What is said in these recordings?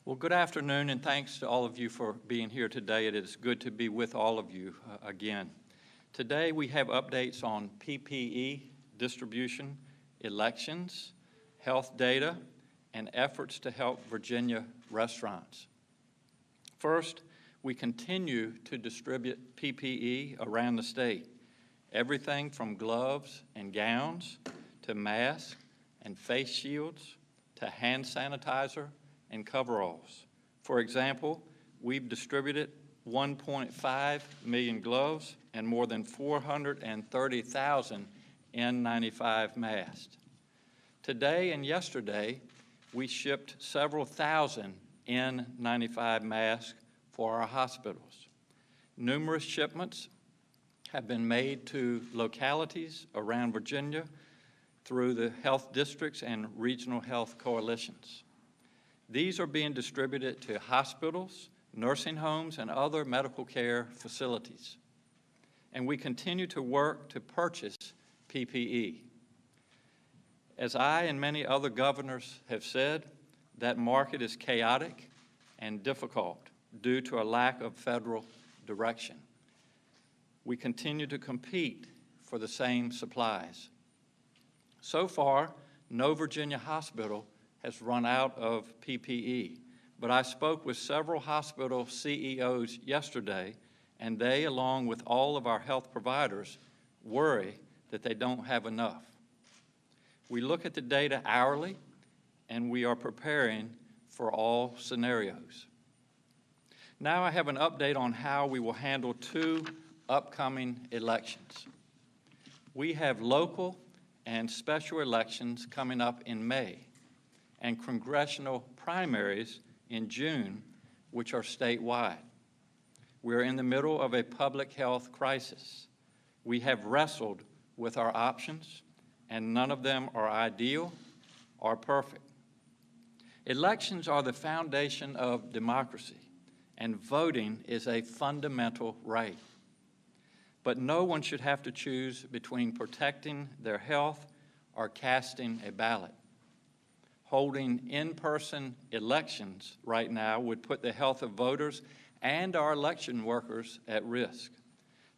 Well, good afternoon, and thanks to all of you for being here today. It is good to be with all of you again. Today we have updates on PPE distribution, elections, health data, and efforts to help Virginia restaurants. First, we continue to distribute PPE around the state. Everything from gloves and gowns to masks and face shields to hand sanitizer and coveralls. For example, we've distributed 1.5 million gloves and more than 430,000 N95 masks. Today and yesterday, we shipped several thousand N95 masks for our hospitals. Numerous shipments have been made to localities around Virginia through the health districts and regional health coalitions. These are being distributed to hospitals, nursing homes, and other medical care facilities. And we continue to work to purchase PPE. As I and many other governors have said, that market is chaotic and difficult due to a lack of federal direction. We continue to compete for the same supplies. So far, no Virginia hospital has run out of PPE, but I spoke with several hospital CEOs yesterday, and they, along with all of our health providers, worry that they don't have enough. We look at the data hourly, and we are preparing for all scenarios. Now I have an update on how we will handle two upcoming elections. We have local and special elections coming up in May, and congressional primaries in June, which are statewide. We're in the middle of a public health crisis. We have wrestled with our options, and none of them are ideal or perfect. Elections are the foundation of democracy, and voting is a fundamental right. But no one should have to choose between protecting their health or casting a ballot. Holding in-person elections right now would put the health of voters and our election workers at risk.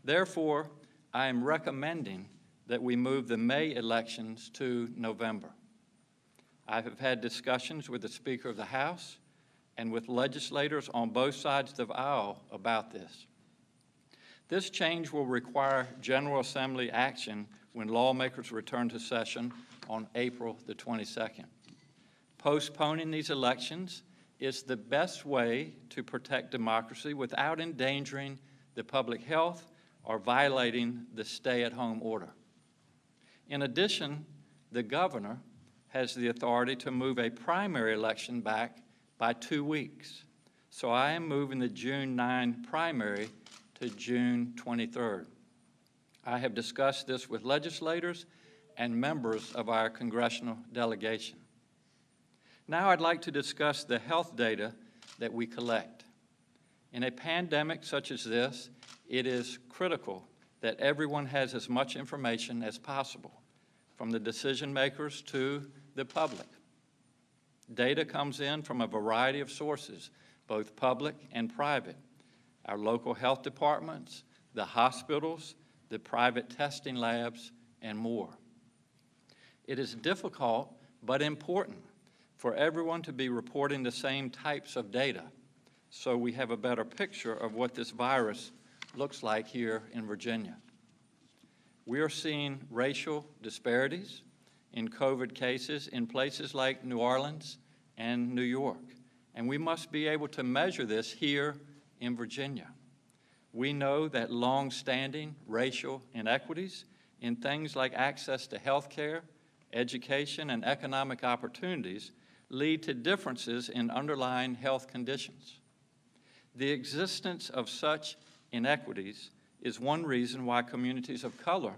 Therefore, I am recommending that we move the May elections to November. I have had discussions with the Speaker of the House and with legislators on both sides of the aisle about this. This change will require General Assembly action when lawmakers return to session on April the 22nd. Postponing these elections is the best way to protect democracy without endangering the public health or violating the stay-at-home order. In addition, the governor has the authority to move a primary election back by 2 weeks. So I am moving the June 9 primary to June 23rd. I have discussed this with legislators and members of our congressional delegation. Now I'd like to discuss the health data that we collect. In a pandemic such as this, it is critical that everyone has as much information as possible, from the decision makers to the public. Data comes in from a variety of sources, both public and private. Our local health departments, the hospitals, the private testing labs, and more. It is difficult but important for everyone to be reporting the same types of data, so we have a better picture of what this virus looks like here in Virginia. We are seeing racial disparities in COVID cases in places like New Orleans and New York, and we must be able to measure this here in Virginia. We know that long-standing racial inequities in things like access to health care, education, and economic opportunities lead to differences in underlying health conditions. The existence of such inequities is one reason why communities of color,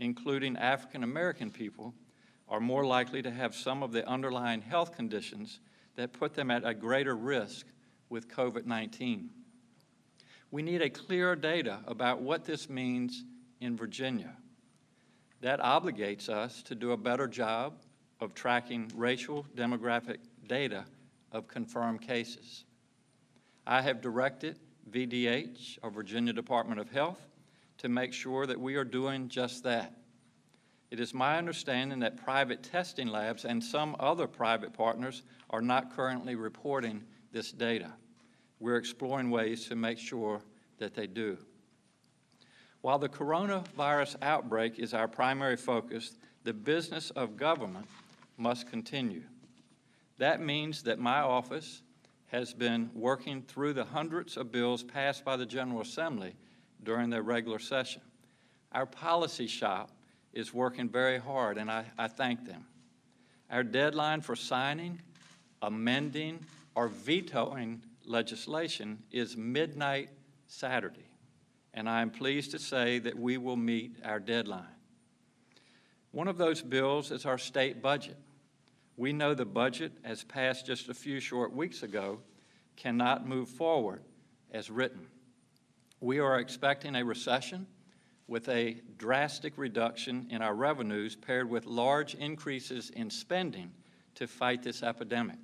including African American people, are more likely to have some of the underlying health conditions that put them at a greater risk with COVID-19. We need a clearer data about what this means in Virginia. That obligates us to do a better job of tracking racial demographic data of confirmed cases. I have directed VDH, or Virginia Department of Health, to make sure that we are doing just that. It is my understanding that private testing labs and some other private partners are not currently reporting this data. We're exploring ways to make sure that they do. While the coronavirus outbreak is our primary focus, the business of government must continue. That means that my office has been working through the hundreds of bills passed by the General Assembly during their regular session. Our policy shop is working very hard, and I thank them. Our deadline for signing, amending, or vetoing legislation is midnight Saturday, and I am pleased to say that we will meet our deadline. One of those bills is our state budget. We know the budget, as passed just a few short weeks ago, cannot move forward as written. We are expecting a recession with a drastic reduction in our revenues paired with large increases in spending to fight this epidemic.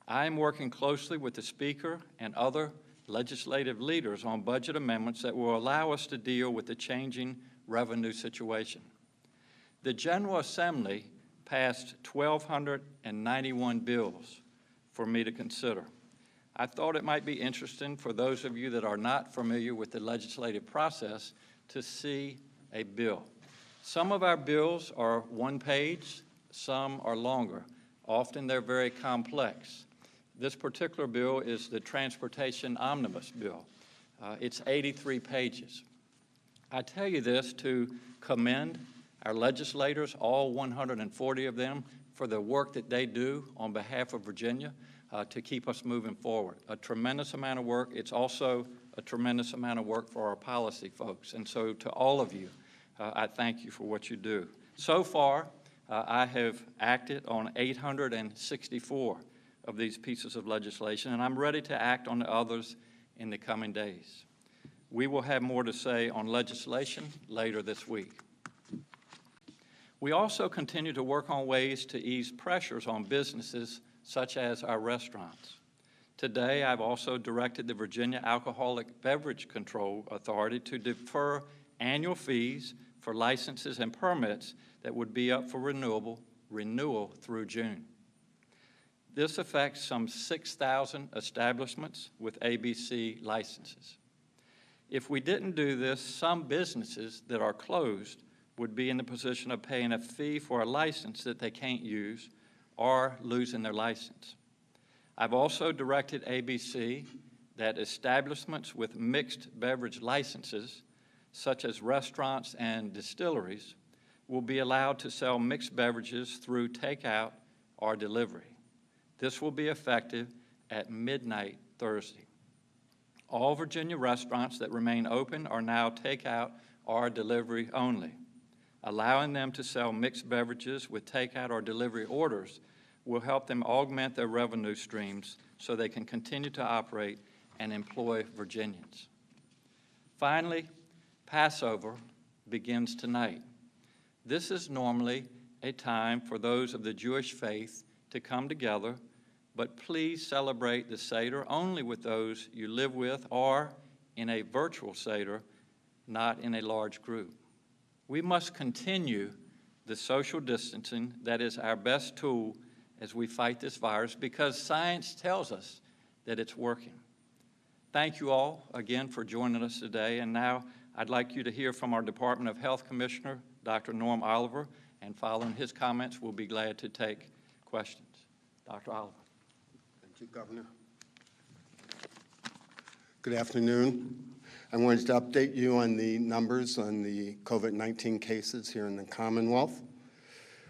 I am working closely with the Speaker and other legislative leaders on budget amendments that will allow us to deal with the changing revenue situation. The General Assembly passed 1,291 bills for me to consider. I thought it might be interesting for those of you that are not familiar with the legislative process to see a bill. Some of our bills are one page, some are longer. Often they're very complex. This particular bill is the Transportation Omnibus Bill. It's 83 pages. I tell you this to commend our legislators, all 140 of them, for the work that they do on behalf of Virginia to keep us moving forward. A tremendous amount of work. It's also a tremendous amount of work for our policy folks. And so to all of you, I thank you for what you do. So far, I have acted on 864 of these pieces of legislation, and I'm ready to act on the others in the coming days. We will have more to say on legislation later this week. We also continue to work on ways to ease pressures on businesses such as our restaurants. Today, I've also directed the Virginia Alcoholic Beverage Control Authority to defer annual fees for licenses and permits that would be up for renewal through June. This affects some 6,000 establishments with ABC licenses. If we didn't do this, some businesses that are closed would be in the position of paying a fee for a license that they can't use or losing their license. I've also directed ABC that establishments with mixed beverage licenses, such as restaurants and distilleries, will be allowed to sell mixed beverages through takeout or delivery. This will be effective at midnight Thursday. All Virginia restaurants that remain open are now takeout or delivery only. Allowing them to sell mixed beverages with takeout or delivery orders will help them augment their revenue streams so they can continue to operate and employ Virginians. Finally, Passover begins tonight. This is normally a time for those of the Jewish faith to come together, but please celebrate the Seder only with those you live with or in a virtual Seder, not in a large group. We must continue the social distancing that is our best tool as we fight this virus because science tells us that it's working. Thank you all again for joining us today, and now I'd like you to hear from our Department of Health Commissioner, Dr. Norm Oliver, and following his comments, we'll be glad to take questions. Dr. Oliver. Thank you, Governor. Good afternoon. I wanted to update you on the numbers on the COVID-19 cases here in the Commonwealth.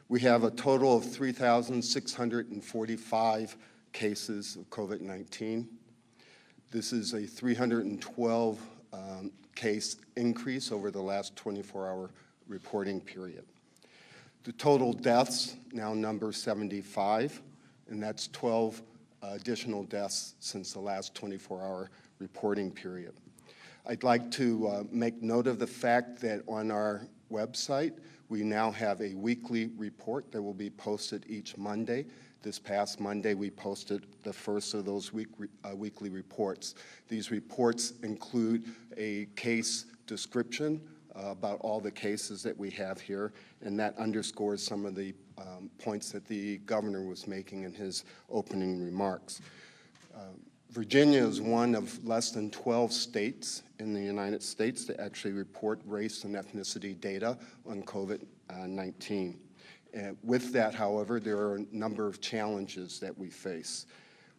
We have a total of 3,645 cases of COVID-19. This is a 312 case increase over the last 24-hour reporting period. The total deaths now number 75, and that's 12 additional deaths since the last 24-hour reporting period. I'd like to make note of the fact that on our website, we now have a weekly report that will be posted each Monday This past Monday, we posted the first of those weekly reports. These reports include a case description about all the cases that we have here, and that underscores some of the points that the governor was making in his opening remarks. Virginia is one of less than 12 states in the United States that actually report race and ethnicity data on COVID-19. With that, however, there are a number of challenges that we face.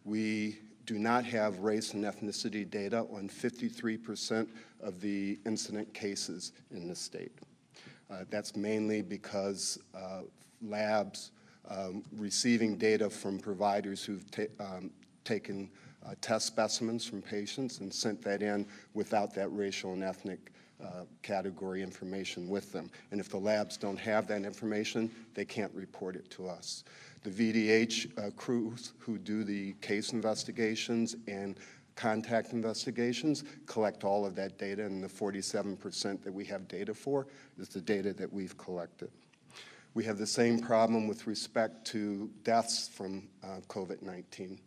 We do not have race and ethnicity data on 53% of the incident cases in the state. That's mainly because labs receiving data from providers who've taken test specimens from patients and sent that in without that racial and ethnic category information with them. And if the labs don't have that information, they can't report it to us. The VDH crews who do the case investigations and contact investigations collect all of that data, and the 47% that we have data for is the data that we've collected. We have the same problem with respect to deaths from COVID-19.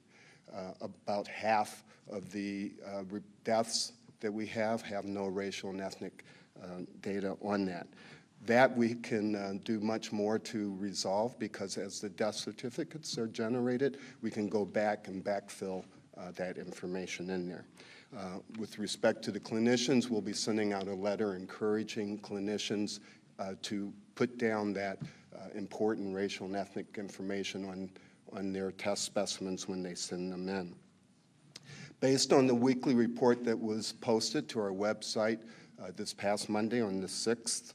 About half of the deaths that we have no racial and ethnic data on that. That we can do much more to resolve, because as the death certificates are generated, we can go back and backfill that information in there. With respect to the clinicians, we'll be sending out a letter encouraging clinicians to put down that important racial and ethnic information on their test specimens when they send them in. Based on the weekly report that was posted to our website this past Monday on the 6th,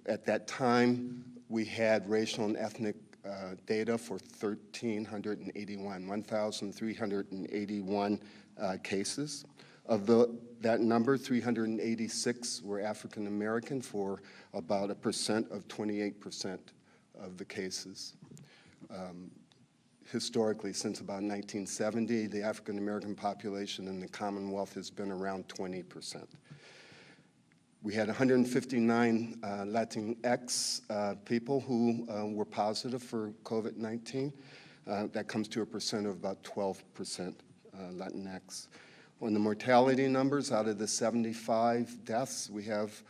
at that time we had racial and ethnic data for 1,381 cases. Of that number, 386 were African American, for about 28% of the cases. Historically, since about 1970, the African American population in the Commonwealth has been around 20%. We had 159 Latinx people who were positive for COVID-19. That comes to a percent of about 12% Latinx. On the mortality numbers, out of the 75 deaths, we have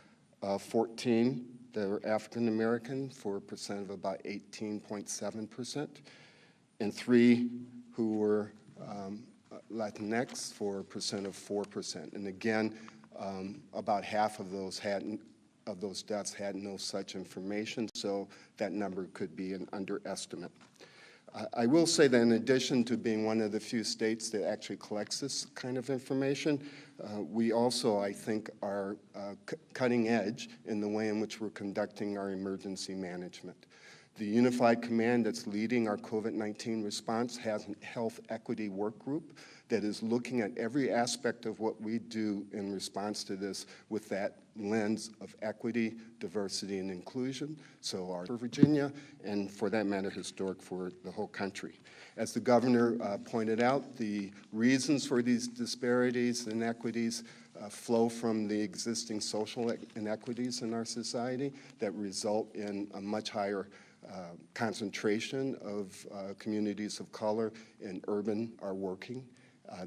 14 that are African American for a percent of about 18.7%, and 3 who were Latinx for a percent of 4%. And again, about half of those deaths had no such information, so that number could be an underestimate. I will say that in addition to being one of the few states that actually collects this kind of information, we also, I think, are cutting edge in the way in which we're conducting our emergency management. The Unified Command that's leading our COVID-19 response has a health equity work group that is looking at every aspect of what we do in response to this with that lens of equity, diversity, and inclusion. So for Virginia, and for that matter, historic for the whole country. As the governor pointed out, the reasons for these disparities and inequities flow from the existing social inequities in our society that result in a much higher concentration of communities of color in urban or working.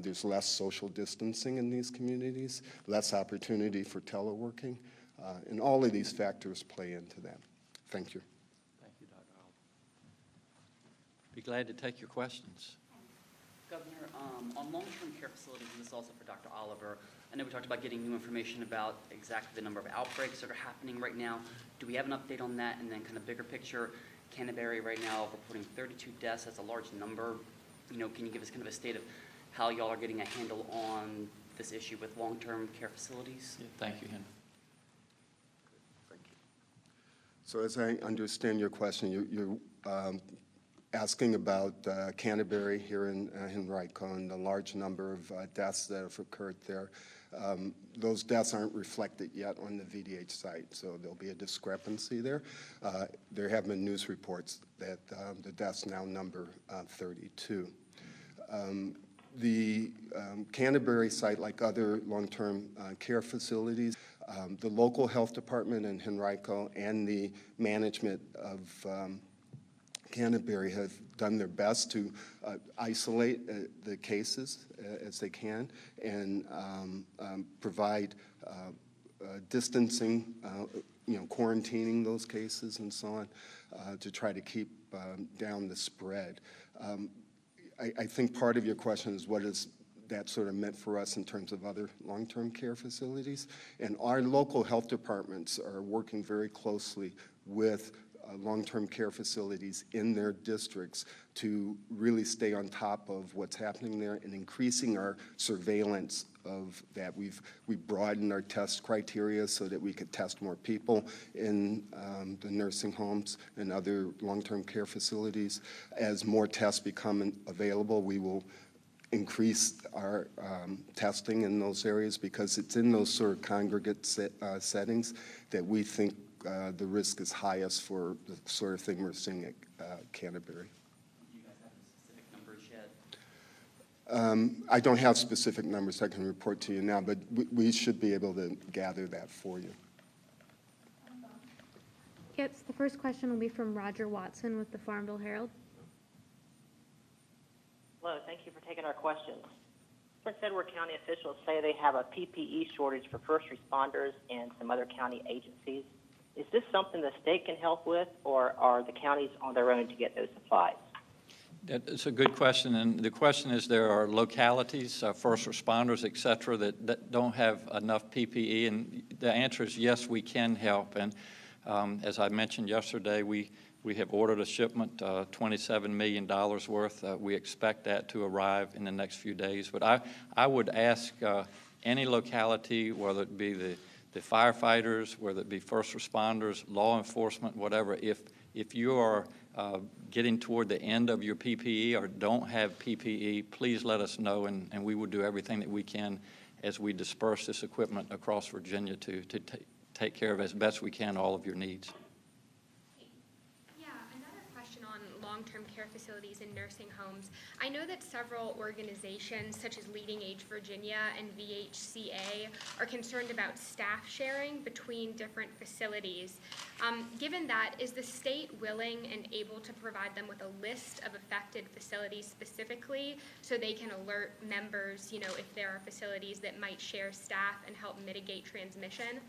There's less social distancing in these communities, less opportunity for teleworking, and all of these factors play into that. Thank you. Thank you, Dr. Oliver. Be glad to take your questions. Governor, on long-term care facilities, and this is also for Dr. Oliver, I know we talked about getting new information about exactly the number of outbreaks that are happening right now. Do we have an update on that? And then kind of bigger picture, Canterbury right now reporting 32 deaths. That's a large number. You know, can you give us kind of a state of how y'all are getting a handle on this issue with long-term care facilities? Yeah, thank you, Henry. Thank you. So as I understand your question, you're asking about Canterbury here in Henrico and the large number of deaths that have occurred there. Those deaths aren't reflected yet on the VDH site, so there'll be a discrepancy there. There have been news reports that the deaths now number 32. The Canterbury site, like other long-term care facilities, the local health department in Henrico and the management of Canterbury have done their best to isolate the cases as they can and provide distancing, quarantining those cases and so on to try to keep down the spread. I think part of your question is what is that sort of meant for us in terms of other long-term care facilities. And our local health departments are working very closely with long-term care facilities in their districts to really stay on top of what's happening there and increasing our surveillance of that. We've broadened our test criteria so that we could test more people in the nursing homes and other long-term care facilities. As more tests become available, we will increase our testing in those areas because it's in those sort of congregate settings that we think the risk is highest for the sort of thing we're seeing at Canterbury. Do you guys have the specific numbers yet? I don't have specific numbers I can report to you now, but we should be able to gather that for you. Yes, the first question will be from Roger Watson with the Farmville Herald. Hello, thank you for taking our questions. Prince Edward County officials say they have a PPE shortage for first responders and some other county agencies. Is this something the state can help with, or are the counties on their own to get those supplies? That's a good question, and the question is there are localities, first responders, et cetera, that don't have enough PPE, and the answer is yes, we can help. And as I mentioned yesterday, we have ordered a shipment, $27 million worth. We expect that to arrive in the next few days. But I would ask any locality, whether it be the firefighters, whether it be first responders, law enforcement, whatever, if you are getting toward the end of your PPE or don't have PPE, please let us know, and we will do everything that we can as we disperse this equipment across Virginia to take care of as best we can all of your needs. Long-term care facilities and nursing homes. I know that several organizations such as Leading Age Virginia and VHCA are concerned about staff sharing between different facilities. Given that, is the state willing and able to provide them with a list of affected facilities specifically so they can alert members, if there are facilities that might share staff and help mitigate transmission?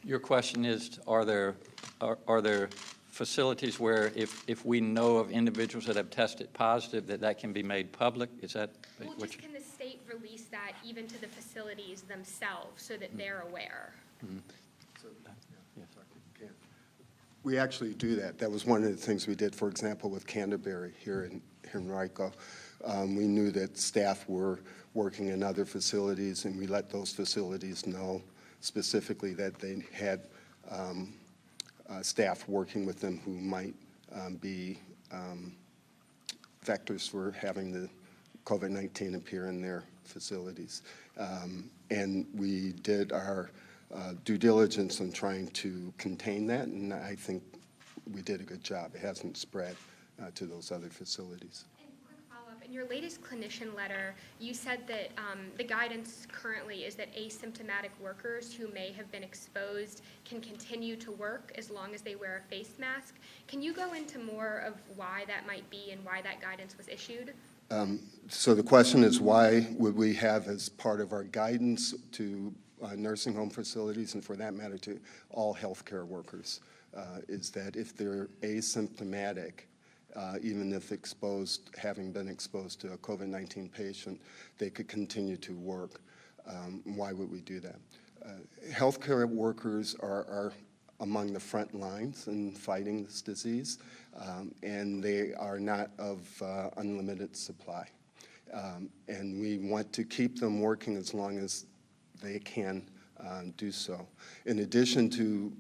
Your question is, are there facilities where if we know of individuals that have tested positive, that can be made public? Is that what can the state release that even to the facilities themselves so that they're aware? Mm-hmm. We actually do that. That was one of the things we did, for example, with Canterbury here in Henrico. We knew that staff were working in other facilities, and we let those facilities know specifically that they had staff working with them who might be vectors for having the COVID-19 appear in their facilities. And we did our due diligence in trying to contain that, and I think we did a good job. It hasn't spread to those other facilities. In your latest clinician letter, you said that the guidance currently is that asymptomatic workers who may have been exposed can continue to work as long as they wear a face mask. Can you go into more of why that might be and why that guidance was issued? So the question is, why would we have as part of our guidance to nursing home facilities, and for that matter to all healthcare workers, is that if they're asymptomatic, even if having been exposed to a COVID-19 patient, they could continue to work. Why would we do that? Healthcare workers are among the front lines in fighting this disease, and they are not of unlimited supply. And we want to keep them working as long as they can do so. In addition to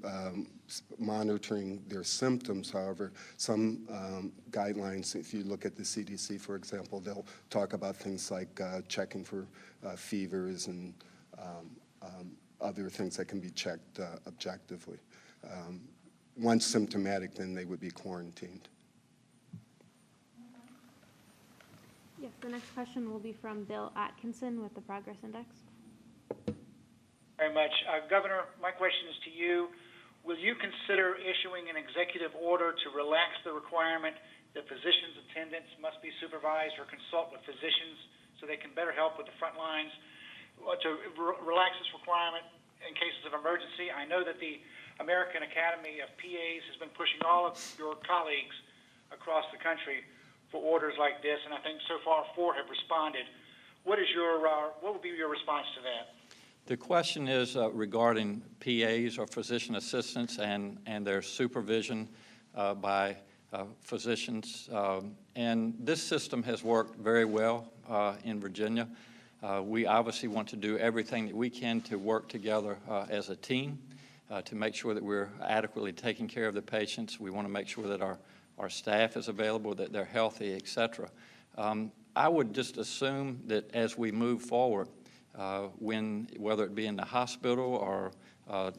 monitoring their symptoms, however, some guidelines, if you look at the CDC, for example, they'll talk about things like checking for fevers and other things that can be checked objectively. Once symptomatic, then they would be quarantined. Yes, the next question will be from Bill Atkinson with the Progress Index. Very much. Governor, my question is to you. will you consider issuing an executive order to relax the requirement that physicians' attendants must be supervised or consult with physicians so they can better help with the front lines, to relax this requirement in cases of emergency? I know that the American Academy of PAs has been pushing all of your colleagues across the country for orders like this, and I think so far 4 have responded. What would be your response to that? The question is regarding PAs or physician assistants and their supervision by physicians. And this system has worked very well in Virginia. We obviously want to do everything that we can to work together as a team to make sure that we're adequately taking care of the patients. We want to make sure that our staff is available, that they're healthy, et cetera. I would just assume that as we move forward, whether it be in the hospital or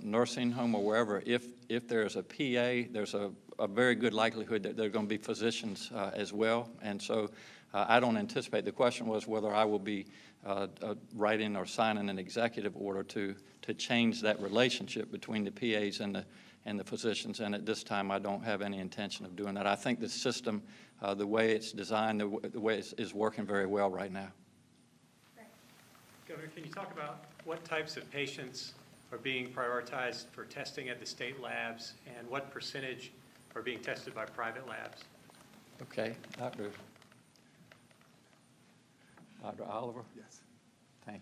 nursing home or wherever, if there's a PA, there's a very good likelihood that there are going to be physicians as well. And so I don't anticipate. The question was whether I will be writing or signing an executive order to change that relationship between the PAs and the physicians. And at this time, I don't have any intention of doing that. I think the system, the way it's designed, the way is working very well right now. Governor, can you talk about what types of patients are being prioritized for testing at the state labs and what percentage are being tested by private labs? Okay, Dr. Oliver? Yes. Thank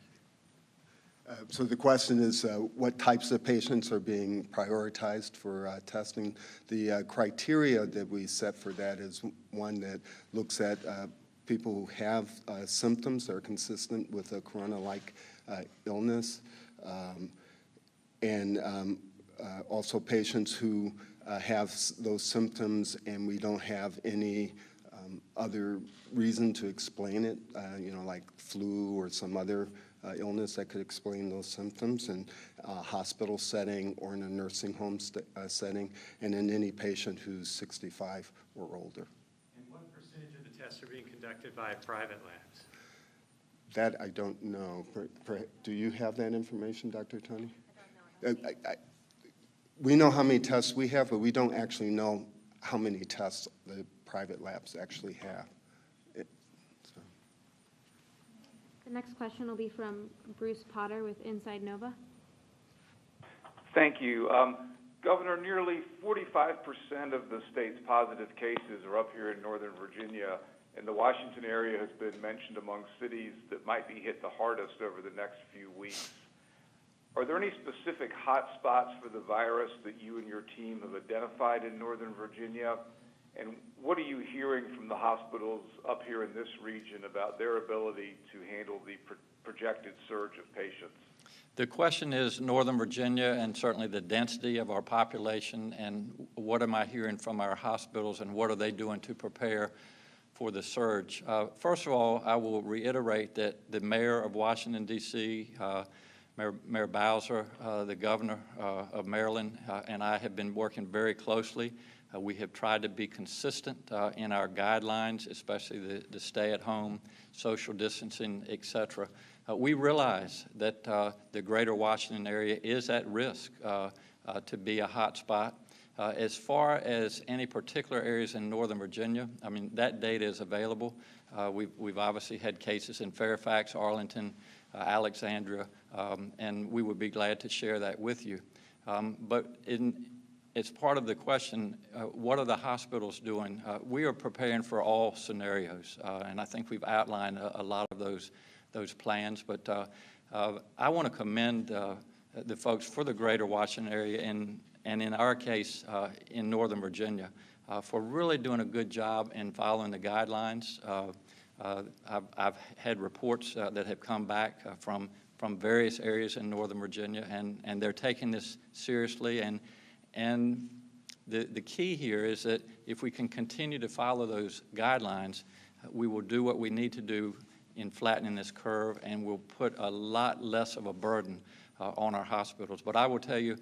you. So the question is what types of patients are being prioritized for testing. The criteria that we set for that is one that looks at people who have symptoms that are consistent with a corona-like illness, and also patients who have those symptoms and we don't have any other reason to explain it, like flu or some other illness that could explain those symptoms in a hospital setting or in a nursing home setting, and in any patient who's 65 or older. And what percentage of the tests are being conducted by private labs? That I don't know. Do you have that information, Dr. Tony? I don't know. We know how many tests we have, but we don't actually know how many tests the private labs actually have. The next question will be from Bruce Potter with Inside Nova. Thank you. Governor, nearly 45% of the state's positive cases are up here in Northern Virginia, and the Washington area has been mentioned among cities that might be hit the hardest over the next few weeks. Are there any specific hot spots for the virus that you and your team have identified in Northern Virginia? And what are you hearing from the hospitals up here in this region about their ability to handle the projected surge of patients? The question is Northern Virginia and certainly the density of our population, and what am I hearing from our hospitals and what are they doing to prepare for the surge? First of all, I will reiterate that the mayor of Washington, D.C., Mayor Bowser, the governor of Maryland, and I have been working very closely. We have tried to be consistent in our guidelines, especially the stay-at-home, social distancing, et cetera. We realize that the greater Washington area is at risk to be a hot spot. As far as any particular areas in Northern Virginia, I mean, that data is available. We've obviously had cases in Fairfax, Arlington, Alexandria, and we would be glad to share that with you. But it's part of the question, what are the hospitals doing? We are preparing for all scenarios, and I think we've outlined a lot of those plans. But I want to commend the folks for the greater Washington area and in our case, in Northern Virginia, for really doing a good job in following the guidelines. I've had reports that have come back from various areas in Northern Virginia, and they're taking this seriously. And the key here is that if we can continue to follow those guidelines, we will do what we need to do in flattening this curve, and we'll put a lot less of a burden on our hospitals. But I will tell you,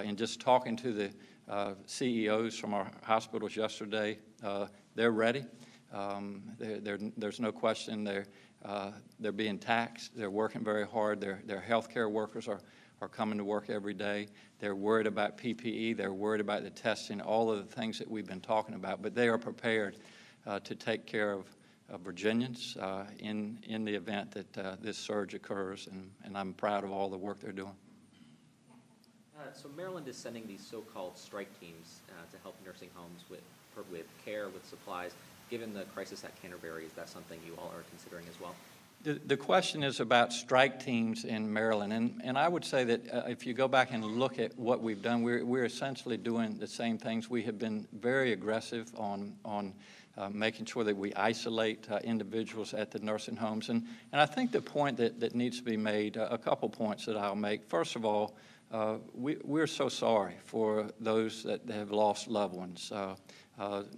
in just talking to the CEOs from our hospitals yesterday, they're ready. There's no question. they're being taxed, they're working very hard, their healthcare workers are coming to work every day. They're worried about PPE, they're worried about the testing, all of the things that we've been talking about, but they are prepared to take care of Virginians in the event that this surge occurs, and I'm proud of all the work they're doing. So Maryland is sending these so-called strike teams to help nursing homes with care, with supplies. Given the crisis at Canterbury, is that something you all are considering as well? The question is about strike teams in Maryland, and I would say that if you go back and look at what we've done, we're essentially doing the same things. We have been very aggressive on making sure that we isolate individuals at the nursing homes, and I think the point that needs to be made, a couple points that I'll make. First of all, we're so sorry for those that have lost loved ones,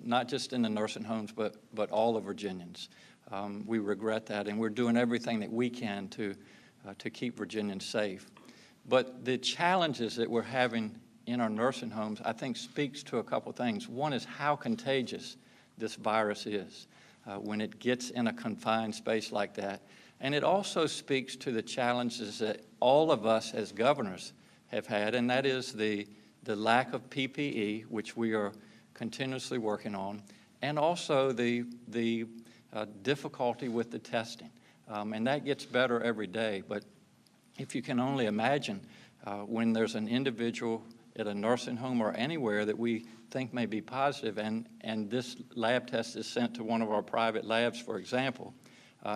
not just in the nursing homes, but all of Virginians. We regret that, and we're doing everything that we can to keep Virginians safe. But the challenges that we're having in our nursing homes, I think, speaks to a couple things. One is how contagious this virus is when it gets in a confined space like that. And it also speaks to the challenges that all of us as governors have had, and that is the lack of PPE, which we are continuously working on, and also the difficulty with the testing. And that gets better every day. But if you can only imagine when there's an individual at a nursing home or anywhere that we think may be positive, and this lab test is sent to one of our private labs, for example,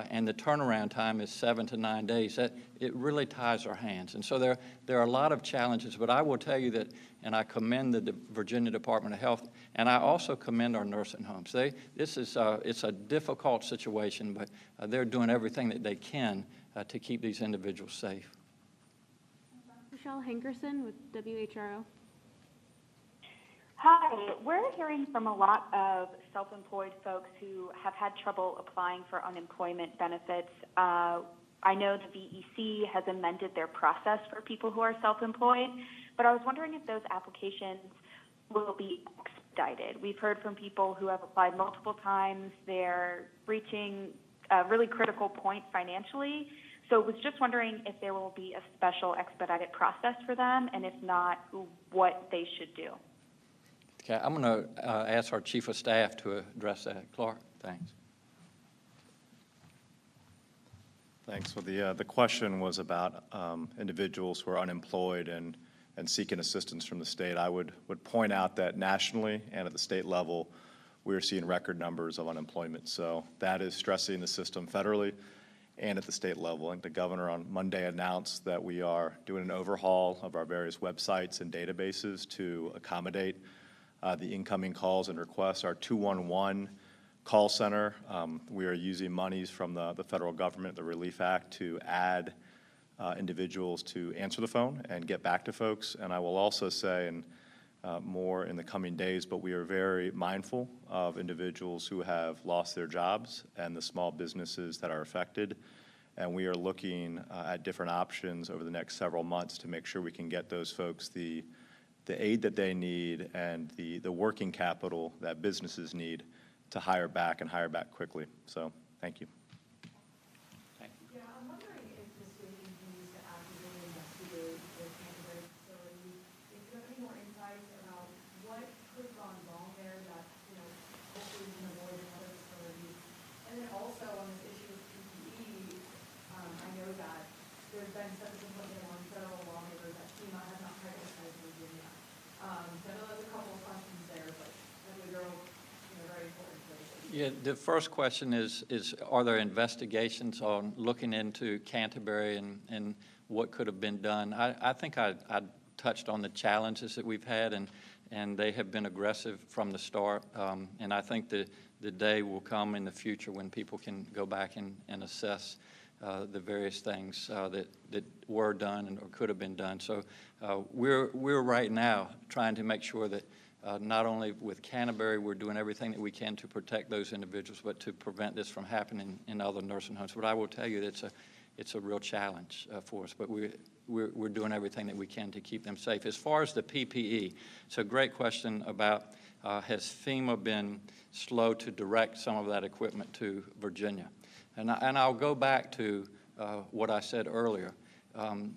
and the turnaround time is 7 to 9 days, it really ties our hands. And so there are a lot of challenges, but I will tell you that, and I commend the Virginia Department of Health, and I also commend our nursing homes. It's a difficult situation, but they're doing everything that they can to keep these individuals safe. Michelle Hankerson with WHRO. Hi, we're hearing from a lot of self-employed folks who have had trouble applying for unemployment benefits. I know the VEC has amended their process for people who are self-employed, but I was wondering if those applications will be expedited. We've heard from people who have applied multiple times. They're reaching a really critical point financially. So I was just wondering if there will be a special expedited process for them, and if not, what they should do. Okay, I'm going to ask our Chief of Staff to address that. Clark, thanks. Thanks. Well, the question was about individuals who are unemployed and seeking assistance from the state. I would point out that nationally and at the state level, we're seeing record numbers of unemployment. So that is stressing the system federally and at the state level. And the governor on Monday announced that we are doing an overhaul of our various websites and databases to accommodate the incoming calls and requests. Our 211 call center, we are using monies from the federal government, the Relief Act, to add individuals to answer the phone and get back to folks. And I will also say, and more in the coming days, but we are very mindful of individuals who have lost their jobs and the small businesses that are affected. And we are looking at different options over the next several months to make sure we can get those folks the aid that they need and the working capital that businesses need to hire back and hire back quickly. So, thank you. Yeah, I'm wondering if the state continues to actively investigate the Canterbury facility. If you have any more insights about what could have gone wrong there that, hopefully we can avoid in other facilities. And then also on this issue of PPE, I know that there's been such a complaint on federal lawmakers that FEMA has not prioritized Virginia. So I know there's a couple of questions there, but I know they're all very important places. Yeah, the first question is are there investigations on looking into Canterbury and what could have been done? I think I touched on the challenges that we've had, and they have been aggressive from the start. And I think the day will come in the future when people can go back and assess the various things that were done or could have been done. So we're right now trying to make sure that not only with Canterbury, we're doing everything that we can to protect those individuals, but to prevent this from happening in other nursing homes. But I will tell you that it's a real challenge for us, but we're doing everything that we can to keep them safe. As far as the PPE, it's a great question about has FEMA been slow to direct some of that equipment to Virginia? And I'll go back to what I said earlier.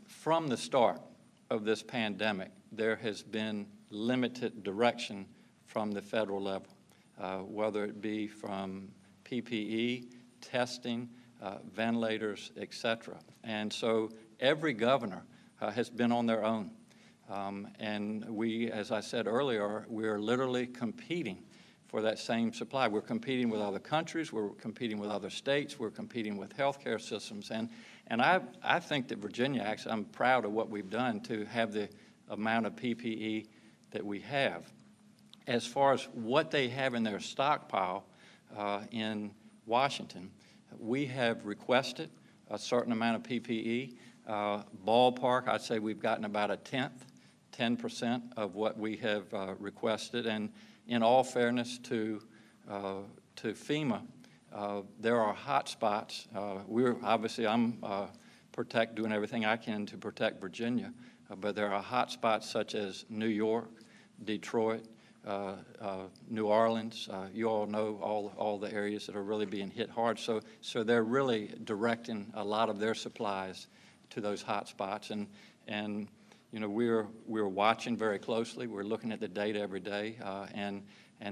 From the start of this pandemic, there has been limited direction from the federal level, whether it be from PPE, testing, ventilators, et cetera. And so every governor has been on their own. And we, as I said earlier, we're literally competing for that same supply. We're competing with other countries, we're competing with other states, we're competing with healthcare systems. And I think that Virginia, actually, I'm proud of what we've done to have the amount of PPE that we have. As far as what they have in their stockpile in Washington, we have requested a certain amount of PPE. Ballpark, I'd say we've gotten about a 10% of what we have requested. And in all fairness to FEMA, there are hot spots. I'm doing everything I can to protect Virginia, but there are hot spots such as New York, Detroit, New Orleans. You all know all the areas that are really being hit hard. So they're really directing a lot of their supplies to those hot spots. And you know, we're watching very closely. We're looking at the data every day, and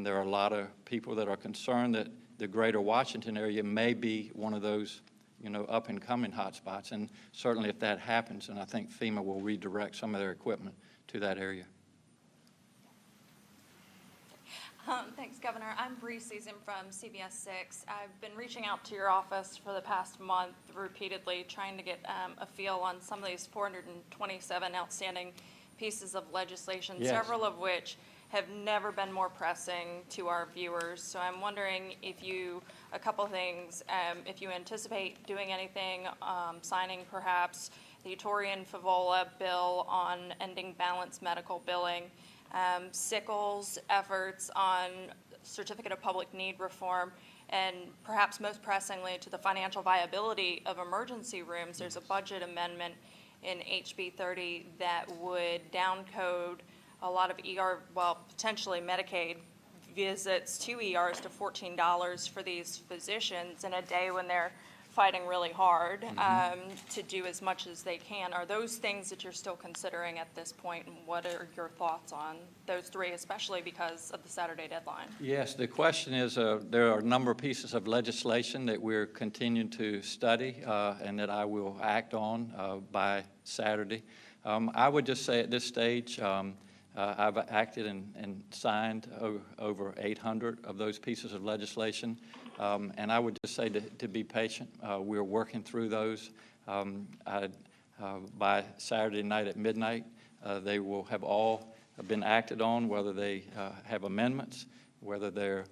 there are a lot of people that are concerned that the greater Washington area may be one of those, you know, up and coming hot spots. And certainly if that happens, and I think FEMA will redirect some of their equipment to that area. Thanks, Governor. I'm Bree Season from CBS 6. I've been reaching out to your office for the past month repeatedly, trying to get a feel on some of these 427 outstanding pieces of legislation, Yes. Several of which have never been more pressing to our viewers. So I'm wondering if a couple things, if you anticipate doing anything, signing perhaps the Torian-Favola bill on ending balanced medical billing, Sickles' efforts on certificate of public need reform, and perhaps most pressingly to the financial viability of emergency rooms. There's a budget amendment in HB 30 that would downcode a lot of potentially Medicaid visits to ERs to $14 for these physicians in a day when they're fighting really hard to do as much as they can. Are those things that you're still considering at this point, and what are your thoughts on those three, especially because of the Saturday deadline? Yes, the question is, there are a number of pieces of legislation that we're continuing to study and that I will act on by Saturday. I would just say at this stage, I've acted and signed over 800 of those pieces of legislation. And I would just say to be patient. We're working through those. By Saturday night at midnight, they will have all been acted on, whether they have amendments, whether they're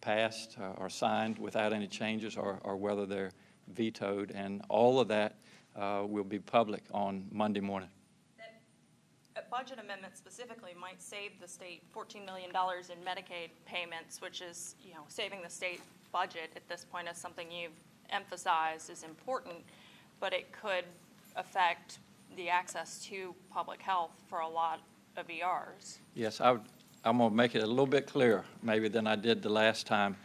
passed or signed without any changes, or whether they're vetoed. And all of that will be public on Monday morning. A budget amendment specifically might save the state $14 million in Medicaid payments, which is, saving the state budget at this point is something you've emphasized is important, but it could affect the access to public health for a lot of ERs. Yes, I'm going to make it a little bit clearer maybe than I did the last time.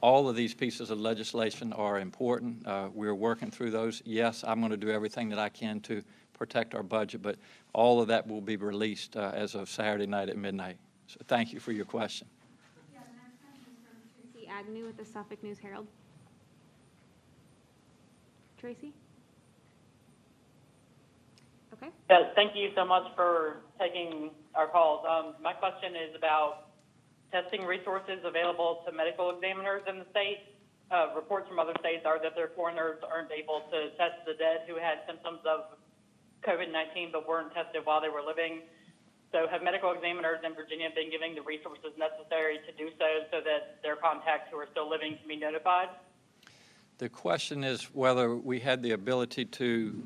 All of these pieces of legislation are important. We're working through those. Yes, I'm going to do everything that I can to protect our budget, but all of that will be released as of Saturday night at midnight. So thank you for your question. Yeah, the next question is from Tracy Agnew with the Suffolk News Herald. Tracy? Okay. Yes, thank you so much for taking our calls. My question is about testing resources available to medical examiners in the state. Reports from other states are that their coroners aren't able to test the dead who had symptoms of COVID-19 but weren't tested while they were living. So have medical examiners in Virginia been given the resources necessary to do so that their contacts who are still living can be notified? The question is whether we had the ability to...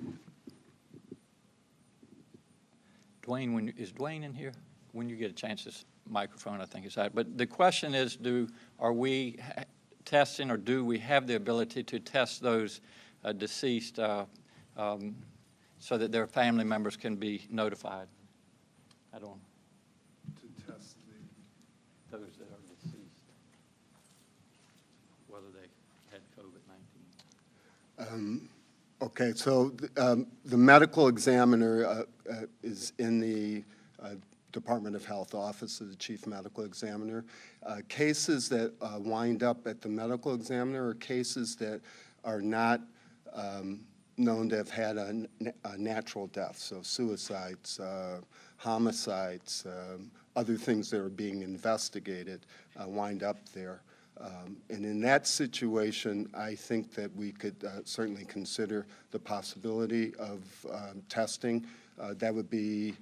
Dwayne, is Dwayne in here? When you get a chance, this microphone, I think, is out. But the question is, are we testing, or do we have the ability to test those deceased so that their family members can be notified? I don't. To test those that are deceased, whether they had COVID-19. Okay, so the medical examiner is in the Department of Health office of the chief medical examiner. Cases that wind up at the medical examiner are cases that are not known to have had a natural death, so suicides, homicides, other things that are being investigated wind up there. And in that situation, I think that we could certainly consider the possibility of testing. That would be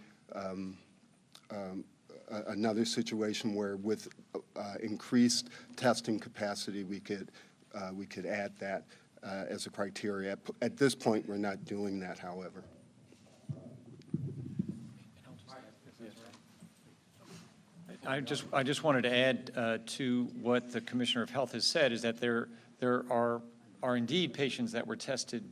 another situation where with increased testing capacity, we could add that as a criteria. At this point, we're not doing that, however. I just wanted to add to what the Commissioner of Health has said, is that there are indeed patients that were tested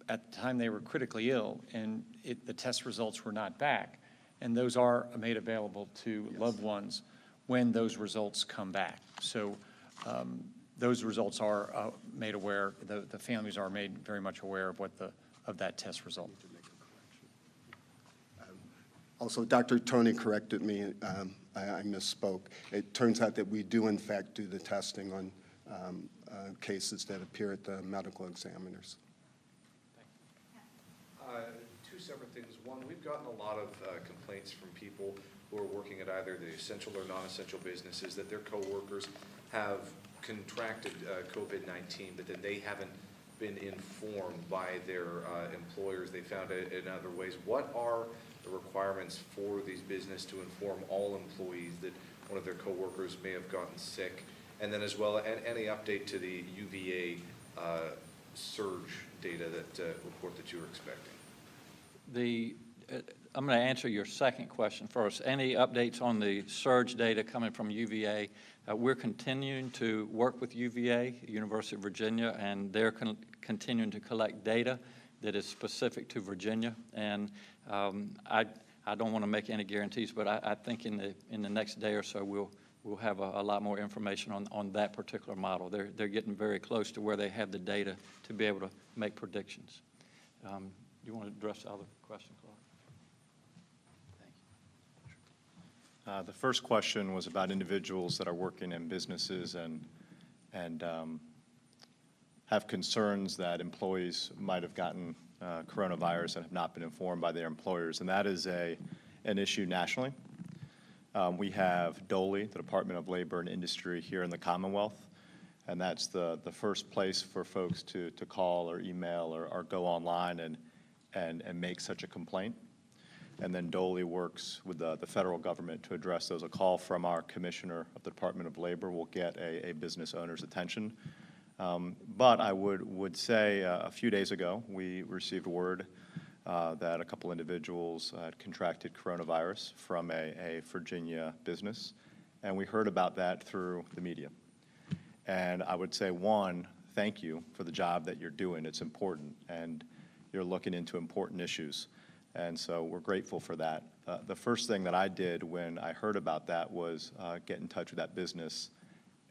at the time they were critically ill, and the test results were not back. And those are made available to loved ones when those results come back. So those results are made aware, the families are made very much aware of that test result. Also, Dr. Tony corrected me. I misspoke. It turns out that we do, in fact, do the testing on cases that appear at the medical examiners. Two separate things. One, we've gotten a lot of complaints from people who are working at either the essential or non-essential businesses that their coworkers have contracted COVID-19, but then they haven't been informed by their employers. They found it in other ways. What are the requirements for these businesses to inform all employees that one of their coworkers may have gotten sick? And then as well, any update to the UVA surge data report that you were expecting? I'm going to answer your second question first. Any updates on the surge data coming from UVA? We're continuing to work with UVA, University of Virginia, and they're continuing to collect data that is specific to Virginia. And I don't want to make any guarantees, but I think in the next day or so we'll have a lot more information on that particular model. They're getting very close to where they have the data to be able to make predictions. You want to address the other question, Clark? Thank you. The first question was about individuals that are working in businesses and have concerns that employees might have gotten coronavirus and have not been informed by their employers, and that is an issue nationally. We have DOLE, the Department of Labor and Industry here in the Commonwealth, and that's the first place for folks to call or email or go online and make such a complaint. And then DOLE works with the federal government to address those. A call from our commissioner of the Department of Labor will get a business owner's attention. But I would say a few days ago, we received word that a couple individuals had contracted coronavirus from a Virginia business, and we heard about that through the media. And I would say, one, thank you for the job that you're doing. It's important, and you're looking into important issues. And so we're grateful for that. The first thing that I did when I heard about that was get in touch with that business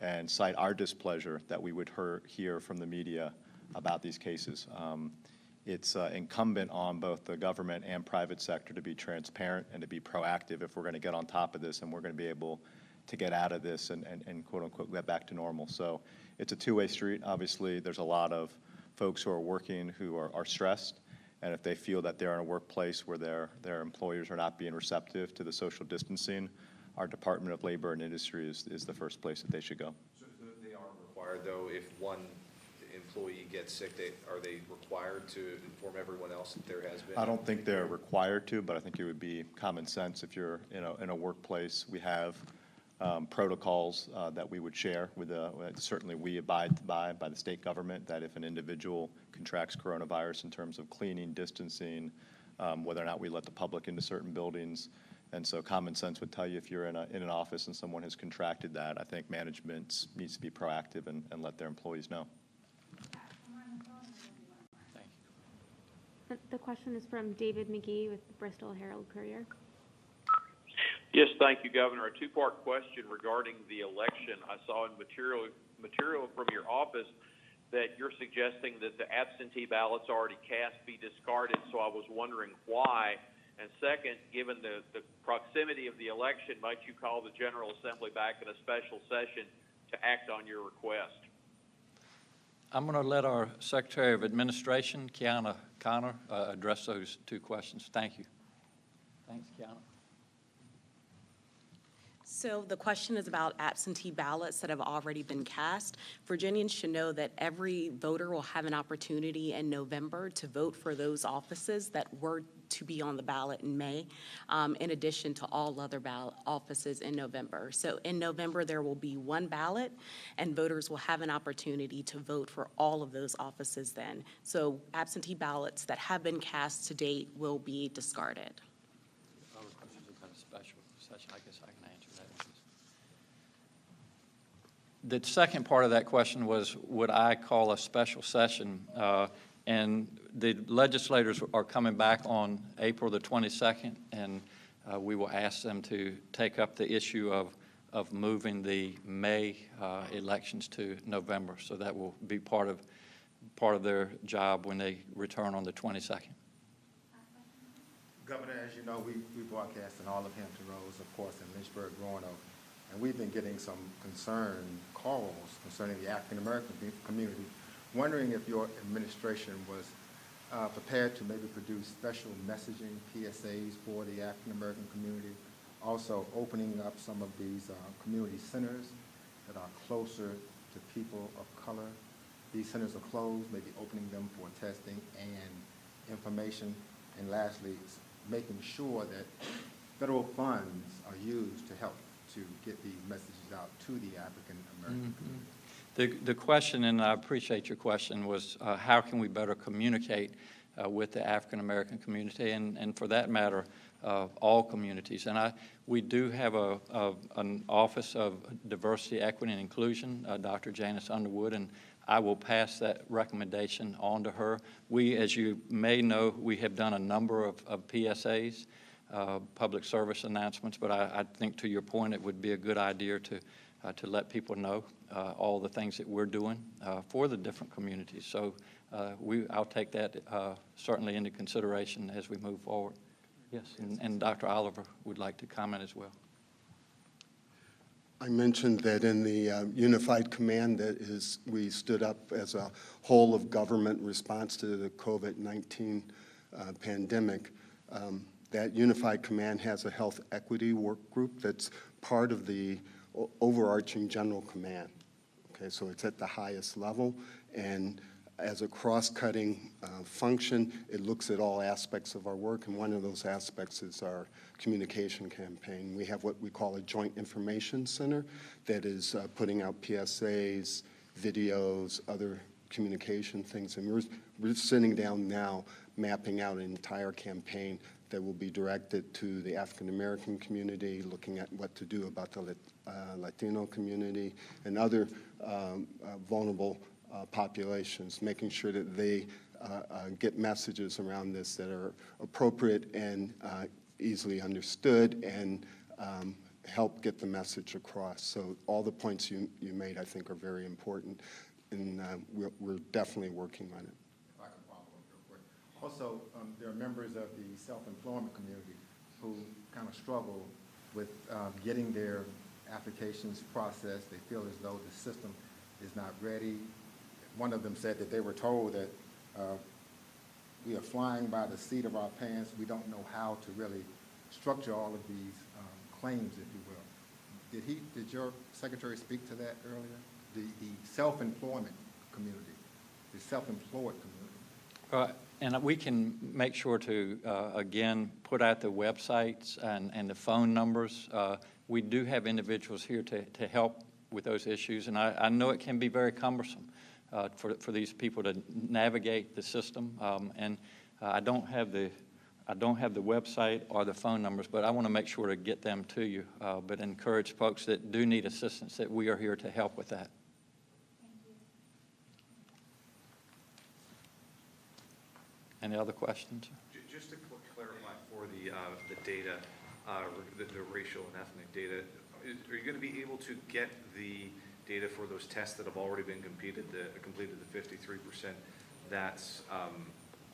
and cite our displeasure that we would hear from the media about these cases. It's incumbent on both the government and private sector to be transparent and to be proactive if we're going to get on top of this and we're going to be able to get out of this and quote unquote get back to normal. So it's a two-way street. Obviously, there's a lot of folks who are working who are stressed, and if they feel that they're in a workplace where their employers are not being receptive to the social distancing, our Department of Labor and Industry is the first place that they should go. So they are required, though, if one employee gets sick, are they required to inform everyone else that there has been? I don't think they're required to, but I think it would be common sense if you're in a workplace. We have protocols that we would share with certainly we abide by the state government, that if an individual contracts coronavirus in terms of cleaning, distancing, whether or not we let the public into certain buildings. And so common sense would tell you if you're in an office and someone has contracted that, I think management needs to be proactive and let their employees know. Thank you. The question is from David McGee with the Bristol Herald-Courier. Yes, thank you, Governor. A two-part question regarding the election. I saw in material from your office that you're suggesting that the absentee ballots already cast be discarded, so I was wondering why. And second, given the proximity of the election, might you call the General Assembly back in a special session to act on your request? I'm going to let our Secretary of Administration, Kiana Connor, address those two questions. Thank you. Thanks, Kiana. So the question is about absentee ballots that have already been cast. Virginians should know that every voter will have an opportunity in November to vote for those offices that were to be on the ballot in May, in addition to all other ballot offices in November. So in November, there will be one ballot, and voters will have an opportunity to vote for all of those offices then. So absentee ballots that have been cast to date will be discarded. Other questions about a special session? I guess I can answer that. The second part of that question was, would I call a special session? And the legislators are coming back on April the 22nd, and we will ask them to take up the issue of moving the May elections to November. So that will be part of their job when they return on the 22nd. Governor, as you know, we broadcast in all of Hampton Roads, of course, in Lynchburg, Roanoke, and we've been getting some calls concerning the African American community. Wondering if your administration was prepared to maybe produce special messaging PSAs for the African American community, also opening up some of these community centers that are closer to people of color. These centers are closed, maybe opening them for testing and information. And lastly, making sure that federal funds are used to help to get these messages out to the African American community. The question, and I appreciate your question, was how can we better communicate with the African American community, and for that matter, all communities. And we do have an Office of Diversity, Equity, and Inclusion, Dr. Janice Underwood, and I will pass that recommendation on to her. We, as you may know, we have done a number of PSAs, public service announcements, but I think to your point, it would be a good idea to let people know all the things that we're doing for the different communities. So I'll take that certainly into consideration as we move forward. Yes, and Dr. Oliver would like to comment as well. I mentioned that in the unified command we stood up as a whole of government response to the COVID-19 pandemic. That unified command has a health equity work group that's part of the overarching general command. Okay, so it's at the highest level, and as a cross-cutting function, it looks at all aspects of our work, and one of those aspects is our communication campaign. We have what we call a joint information center that is putting out PSAs, videos, other communication things, and we're sitting down now mapping out an entire campaign that will be directed to the African American community, looking at what to do about the Latino community and other vulnerable populations, making sure that they get messages around this that are appropriate and easily understood and help get the message across. So all the points you made, I think, are very important, and we're definitely working on it. If I can follow up real quick. Also, there are members of the self-employment community who kind of struggle with getting their applications processed. They feel as though the system is not ready. One of them said that they were told that we are flying by the seat of our pants. We don't know how to really structure all of these claims, if you will. Did your secretary speak to that earlier? The self-employment community, the self-employed community. And we can make sure to, again, put out the websites and the phone numbers. We do have individuals here to help with those issues, and I know it can be very cumbersome for these people to navigate the system. And I don't have the website or the phone numbers, but I want to make sure to get them to you. But encourage folks that do need assistance that we are here to help with that. Any other questions? Just to clarify for the data, the racial and ethnic data, are you going to be able to get the data for those tests that have already been completed, the 53%, that's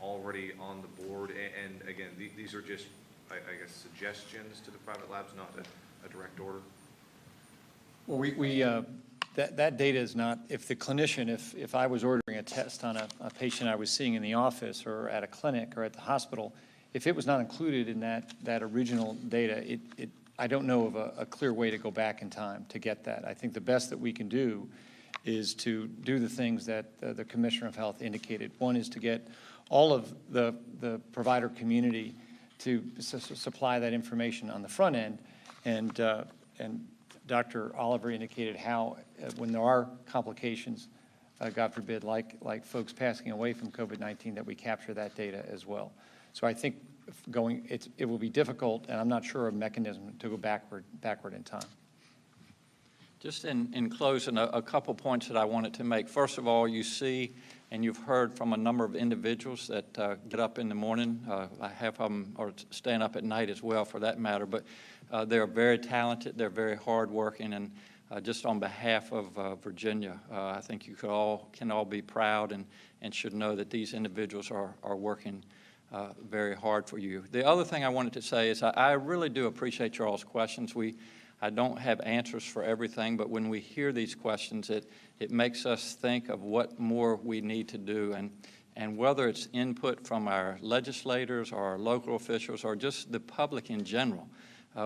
already on the board. And again, these are just, I guess, suggestions to the private labs, not a direct order. Well, that data is not, if the clinician, if I was ordering a test on a patient I was seeing in the office or at a clinic or at the hospital, if it was not included in that original data, I don't know of a clear way to go back in time to get that. I think the best that we can do is to do the things that the Commissioner of Health indicated. One is to get all of the provider community to supply that information on the front end, and Dr. Oliver indicated how when there are complications, God forbid, like folks passing away from COVID-19, that we capture that data as well. So I think it will be difficult, and I'm not sure of a mechanism to go backward in time. Just in closing, a couple points that I wanted to make. First of all, you see and you've heard from a number of individuals that get up in the morning. Half of them are staying up at night as well, for that matter. But they're very talented. They're very hardworking. And just on behalf of Virginia, I think you can all be proud and should know that these individuals are working very hard for you. The other thing I wanted to say is I really do appreciate your all's questions. I don't have answers for everything, but when we hear these questions, it makes us think of what more we need to do. And whether it's input from our legislators or our local officials or just the public in general,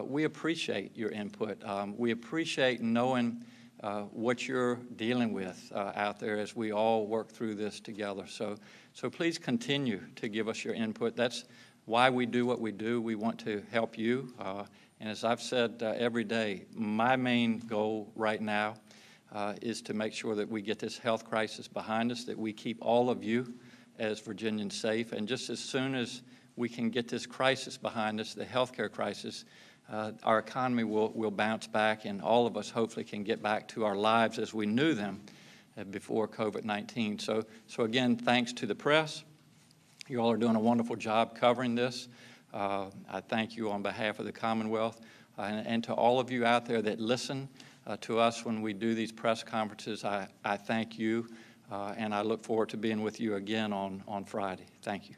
we appreciate your input. We appreciate knowing what you're dealing with out there as we all work through this together. So please continue to give us your input. That's why we do what we do. We want to help you. And as I've said every day, my main goal right now is to make sure that we get this health crisis behind us, that we keep all of you as Virginians safe. And just as soon as we can get this crisis behind us, the healthcare crisis, our economy will bounce back, and all of us hopefully can get back to our lives as we knew them before COVID-19. So again, thanks to the press. You all are doing a wonderful job covering this. I thank you on behalf of the Commonwealth, and to all of you out there that listen to us when we do these press conferences. I thank you, and I look forward to being with you again on Friday. Thank you.